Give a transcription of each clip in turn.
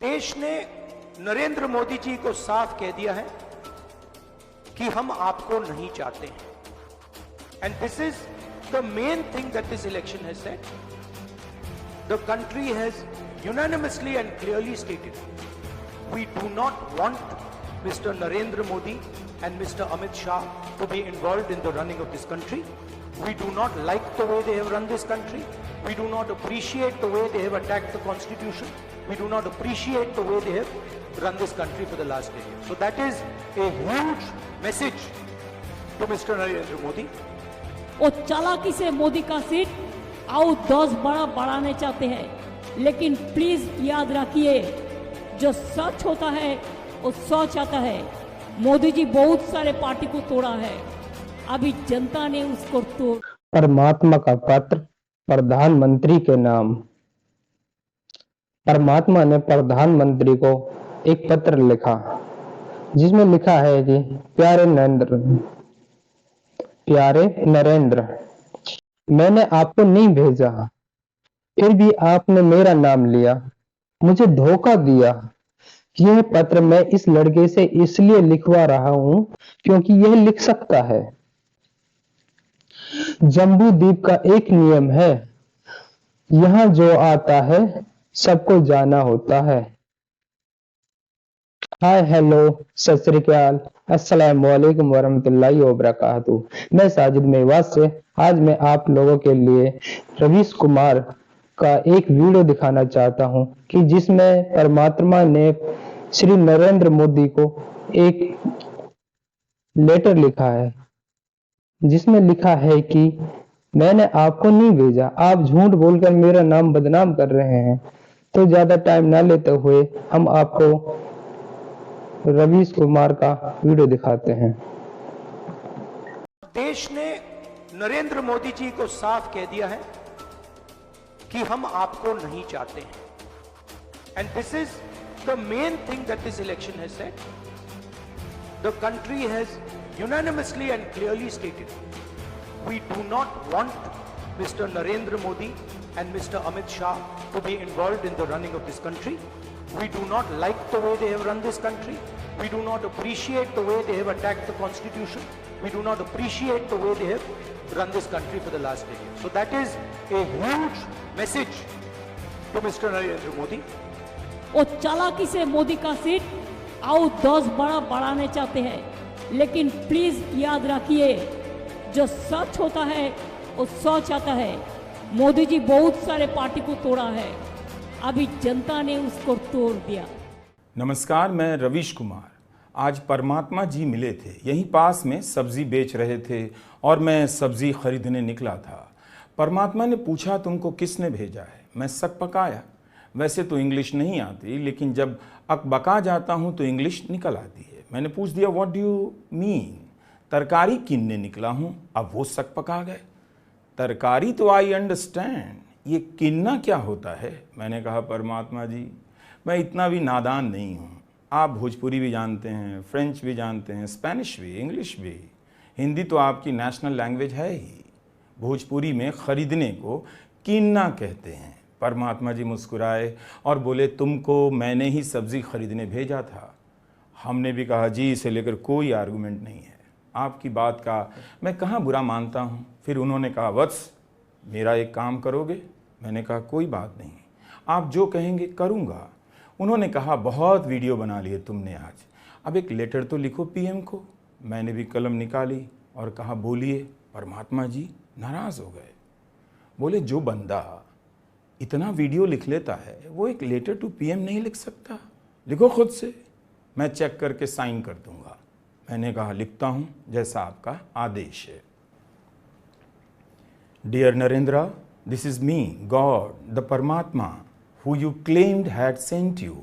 देश ने नरेंद्र मोदी जी को साफ कह दिया है कि हम आपको नहीं चाहते हैं। And this is the main thing that this election has said. The country has unanimously and clearly stated we do not want Mr. Narendra Modi and Mr. Amit Shah to be involved in the running of this country. We do not like the way they have run this country. We do not appreciate the way they have attacked the constitution. We do not appreciate the way they have run this country for the last 10 years. So that is a huge message to Mr. Narendra Modi. और चालाकी से मोदी का seat आओ 10 बड़ा बढ़ाने चाहते हैं, लेकिन प्लीज याद रखिए जो सच होता है वो सच आता है। मोदी जी बहुत सारे पार्टी को तोड़ा है, अभी जनता ने उसको तोड़। परमात्मा का पत्र प्रधानमंत्री के नाम। परमात्मा ने प्रधानमंत्री को एक पत्र लिखा जिसमें लिखा है कि प्यारे नरेंद्र, मैंने आपको नहीं भेजा, फिर भी आपने मेरा नाम लिया, मुझे धोखा दिया। यह पत्र मैं इस लड़के से इसलिए लिखवा रहा हूं क्योंकि यह लिख सकता है। जम्बू द्वीप का एक नियम है, यहां जो आता है सबको जाना होता है। हाय हेलो सत श्री अकाल, अस्सलाम वालेकुम वरहमतुल्लाहि वबरकातुहू। मैं साजिद मेवात से आज मैं आप लोगों के लिए रवीश कुमार का एक वीडियो दिखाना चाहता हूं कि जिसमें परमात्मा ने श्री नरेंद्र मोदी को एक लेटर लिखा है जिसमें लिखा है कि मैंने आपको नहीं भेजा, आप झूठ बोलकर मेरा नाम बदनाम कर रहे हैं। तो ज्यादा टाइम ना लेते हुए हम आपको रवीश कुमार का वीडियो दिखाते हैं। देश ने नरेंद्र मोदी जी को साफ कह दिया है कि हम आपको नहीं चाहते हैं। And this is the main thing that this election has said. The country has unanimously and clearly stated we do not want Mr. Narendra Modi and Mr. Amit Shah to be involved in the running of this country. We do not like the way they have run this country. We do not appreciate the way they have attacked the constitution. We do not appreciate the way they have run this country for the last 10 years. So that is a huge message to Mr. Narendra Modi. और चालाकी से मोदी का seat आओ 10 बड़ा बढ़ाने चाहते हैं, लेकिन प्लीज याद रखिए जो सच होता है वो सच आता है। मोदी जी बहुत सारे पार्टी को तोड़ा है, अभी जनता ने उसको तोड़ दिया। नमस्कार, मैं रवीश कुमार। आज परमात्मा जी मिले थे, यहीं पास में सब्जी बेच रहे थे और मैं सब्जी खरीदने निकला था। परमात्मा ने पूछा तुमको किसने भेजा है। मैं सक पकाया। वैसे तो इंग्लिश नहीं आती, लेकिन जब अकबका जाता हूँ तो इंग्लिश निकल आती है। मैंने पूछ दिया व्हाट डू यू मीन। तरकारी किनने निकला हूँ। अब वो सक पका गए। तरकारी तो आई अंडरस्टैंड, ये किन्ना क्या होता है। मैंने कहा परमात्मा जी मैं इतना भी नादान नहीं हूँ, आप भोजपुरी भी जानते हैं, फ्रेंच भी जानते हैं, स्पेनिश भी, इंग्लिश भी, हिंदी तो आपकी नेशनल लैंग्वेज है ही। भोजपुरी में खरीदने को किन्ना कहते हैं। परमात्मा जी मुस्कुराए और बोले तुमको मैंने ही सब्जी खरीदने भेजा था। हमने भी कहा जी इसे लेकर कोई आर्गुमेंट नहीं है, आपकी बात का मैं कहाँ बुरा मानता हूँ। फिर उन्होंने कहा वत्स मेरा एक काम करोगे। मैंने कहा कोई बात नहीं, आप जो कहेंगे करूँगा। उन्होंने कहा बहुत वीडियो बना लिए तुमने आज, अब एक लेटर तो लिखो पीएम को। मैंने भी कलम निकाली और कहा बोलिए। परमात्मा जी नाराज़ हो गए। बोले जो बंदा इतना वीडियो लिख लेता है वो एक लेटर टू पीएम नहीं लिख सकता, लिखो खुद से, मैं चेक करके साइन कर दूंगा। मैंने कहा लिखता हूं जैसा आपका आदेश है। Dear Narendra, this is me God the परमात्मा who you claimed had sent you.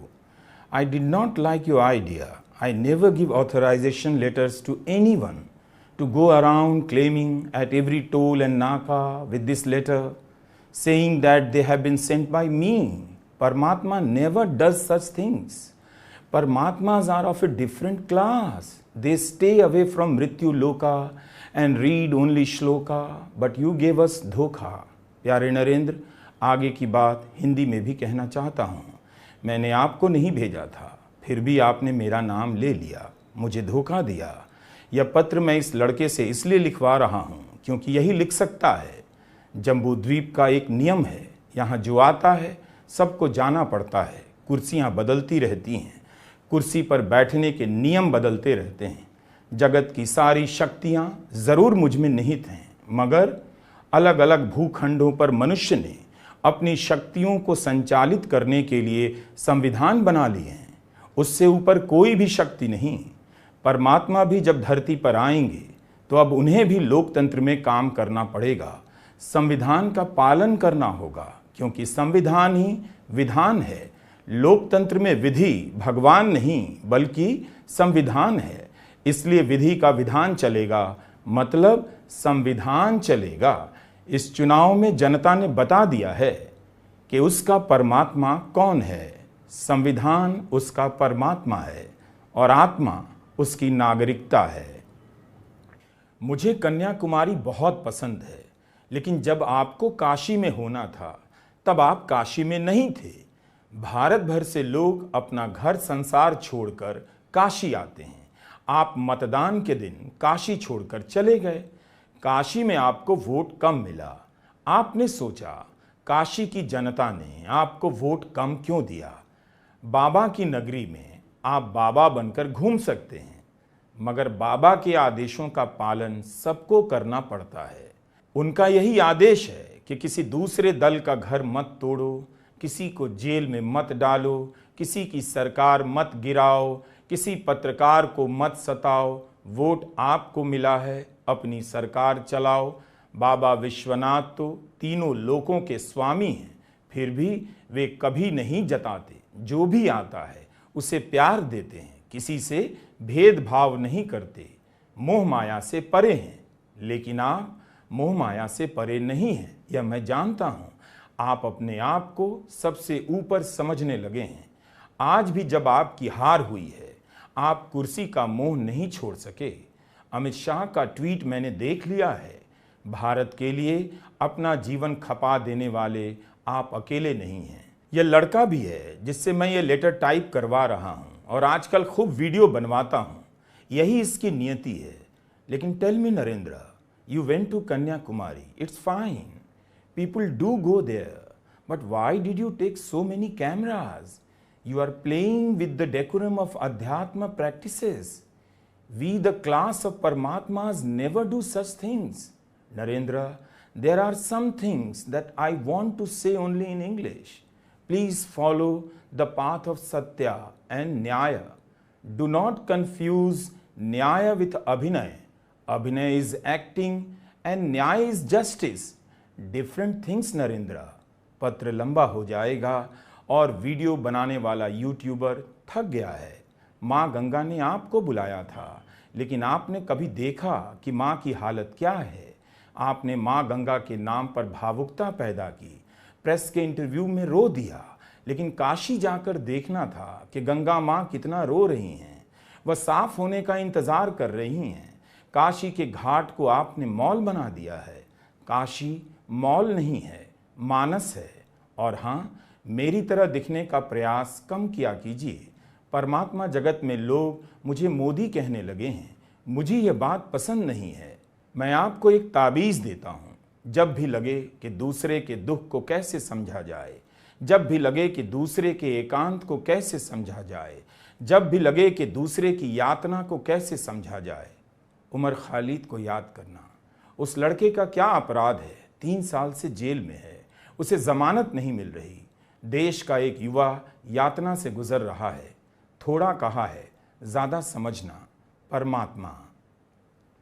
I did not like your idea. I never give authorization letters to anyone to go around claiming at every toll and naka with this letter, saying that they have been sent by me. Paramatma never does such things. Paramatmas are of a different class. They stay away from Mrityu Loka and read only Shloka, but you gave us dhokha. प्यारे नरेंद्र, आगे की बात हिंदी में भी कहना चाहता हूँ। मैंने आपको नहीं भेजा था, फिर भी आपने मेरा नाम ले लिया, मुझे धोखा दिया। यह पत्र मैं इस लड़के से इसलिए लिखवा रहा हूँ क्योंकि यही लिख सकता है। जम्बू द्वीप का एक नियम है, यहाँ जो आता है सबको जाना पड़ता है। कुर्सियाँ बदलती रहती हैं, कुर्सी पर बैठने के नियम बदलते रहते हैं। जगत की सारी शक्तियाँ ज़रूर मुझ में निहित हैं, मगर अलग अलग भूखंडों पर मनुष्य ने अपनी शक्तियों को संचालित करने के लिए संविधान बना लिए हैं। उससे ऊपर कोई भी शक्ति नहीं। परमात्मा भी जब धरती पर आएंगे तो अब उन्हें भी लोकतंत्र में काम करना पड़ेगा, संविधान का पालन करना होगा, क्योंकि संविधान ही विधान है। लोकतंत्र में विधि भगवान नहीं बल्कि संविधान है, इसलिए विधि का विधान चलेगा, मतलब संविधान चलेगा। इस चुनाव में जनता ने बता दिया है कि उसका परमात्मा कौन है। संविधान उसका परमात्मा है और आत्मा उसकी नागरिकता है। मुझे कन्याकुमारी बहुत पसंद है, लेकिन जब आपको काशी में होना था तब आप काशी में नहीं थे। भारत भर से लोग अपना घर संसार छोड़कर काशी आते हैं। आप मतदान के दिन काशी छोड़कर चले गए। काशी में आपको वोट कम मिला। आपने सोचा काशी की जनता ने आपको वोट कम क्यों दिया। बाबा की नगरी में आप बाबा बनकर घूम सकते हैं, मगर बाबा के आदेशों का पालन सबको करना पड़ता है। उनका यही आदेश है कि किसी दूसरे दल का घर मत तोड़ो, किसी को जेल में मत डालो, किसी की सरकार मत गिराओ, किसी पत्रकार को मत सताओ। वोट आपको मिला है, अपनी सरकार चलाओ। बाबा विश्वनाथ तो तीनों लोकों के स्वामी हैं, फिर भी वे कभी नहीं जताते। जो भी आता है उसे प्यार देते हैं, किसी से भेदभाव नहीं करते। मोह माया से परे हैं, लेकिन आप मोह माया से परे नहीं हैं, यह मैं जानता हूँ। आप अपने आप को सबसे ऊपर समझने लगे हैं। आज भी जब आपकी हार हुई है, आप कुर्सी का मोह नहीं छोड़ सके। अमित शाह का ट्वीट मैंने देख लिया है। भारत के लिए अपना जीवन खपा देने वाले आप अकेले नहीं हैं। यह लड़का भी है जिससे मैं ये लेटर टाइप करवा रहा हूँ और आजकल खूब वीडियो बनवाता हूँ, यही इसकी नियति है। लेकिन tell me Narendra, you went to Kanyakumari, it's fine, people do go there, but why did you take so many cameras? You are playing with the decorum of Adhyatma practices. We, the class of Paramatmas, never do such things. Narendra, there are some things that I want to say only in English. Please follow the path of Satya and Nyaya. Do not confuse Nyaya with Abhinay. Abhinay is acting and Nyaya is justice. Different things Narendra. पत्र लंबा हो जाएगा और video बनाने वाला YouTuber थक गया है। माँ गंगा ने आपको बुलाया था, लेकिन आपने कभी देखा कि माँ की हालत क्या है। आपने माँ गंगा के नाम पर भावुकता पैदा की, प्रेस के इंटरव्यू में रो दिया, लेकिन काशी जाकर देखना था कि गंगा माँ कितना रो रही हैं। वह साफ होने का इंतज़ार कर रही हैं। काशी के घाट को आपने मॉल बना दिया है। काशी मॉल नहीं है, मानस है। और हाँ, मेरी तरह दिखने का प्रयास कम किया कीजिए। परमात्मा जगत में लोग मुझे मोदी कहने लगे हैं, मुझे यह बात पसंद नहीं है। मैं आपको एक ताबीज़ देता हूँ। जब भी लगे कि दूसरे के दुख को कैसे समझा जाए, जब भी लगे कि दूसरे के एकांत को कैसे समझा जाए, जब भी लगे कि दूसरे की यातना को कैसे समझा जाए, उमर खालिद को याद करना। उस लड़के का क्या अपराध है? 3 साल से जेल में है, उसे जमानत नहीं मिल रही। देश का एक युवा यातना से गुजर रहा है। थोड़ा कहा है, ज़्यादा समझना। परमात्मा।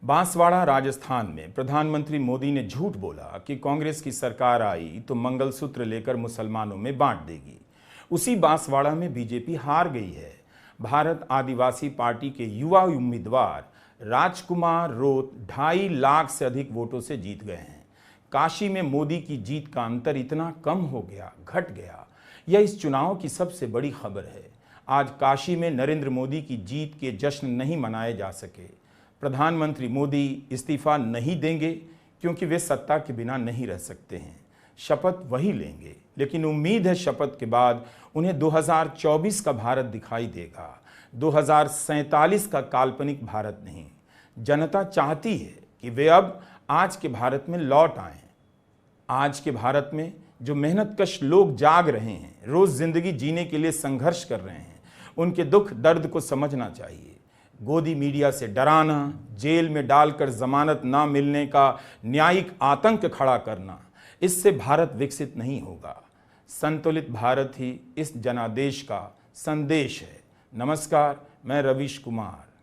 बांसवाड़ा राजस्थान में प्रधानमंत्री मोदी ने झूठ बोला कि कांग्रेस की सरकार आई तो मंगलसूत्र लेकर मुसलमानों में बांट देगी। उसी बांसवाड़ा में बीजेपी हार गई है। भारत आदिवासी पार्टी के युवा उम्मीदवार राजकुमार रोत 2.5 लाख से अधिक वोटों से जीत गए हैं। काशी में मोदी की जीत का अंतर इतना कम हो गया, घट गया। यह इस चुनाव की सबसे बड़ी खबर है। आज काशी में नरेंद्र मोदी की जीत के जश्न नहीं मनाए जा सके। प्रधानमंत्री मोदी इस्तीफा नहीं देंगे क्योंकि वे सत्ता के बिना नहीं रह सकते हैं। शपथ वही लेंगे लेकिन उम्मीद है शपथ के बाद उन्हें 2024 का भारत दिखाई देगा, 2047 का काल्पनिक भारत नहीं। जनता चाहती है कि वे अब आज के भारत में लौट आएं। आज के भारत में जो मेहनतकश लोग जाग रहे हैं, रोज जिंदगी जीने के लिए संघर्ष कर रहे हैं, उनके दुख दर्द को समझना चाहिए। गोदी मीडिया से डराना, जेल में डालकर जमानत ना मिलने का न्यायिक आतंक खड़ा करना, इससे भारत विकसित नहीं होगा। संतुलित भारत ही इस जनादेश का संदेश है। नमस्कार, मैं रवीश कुमार।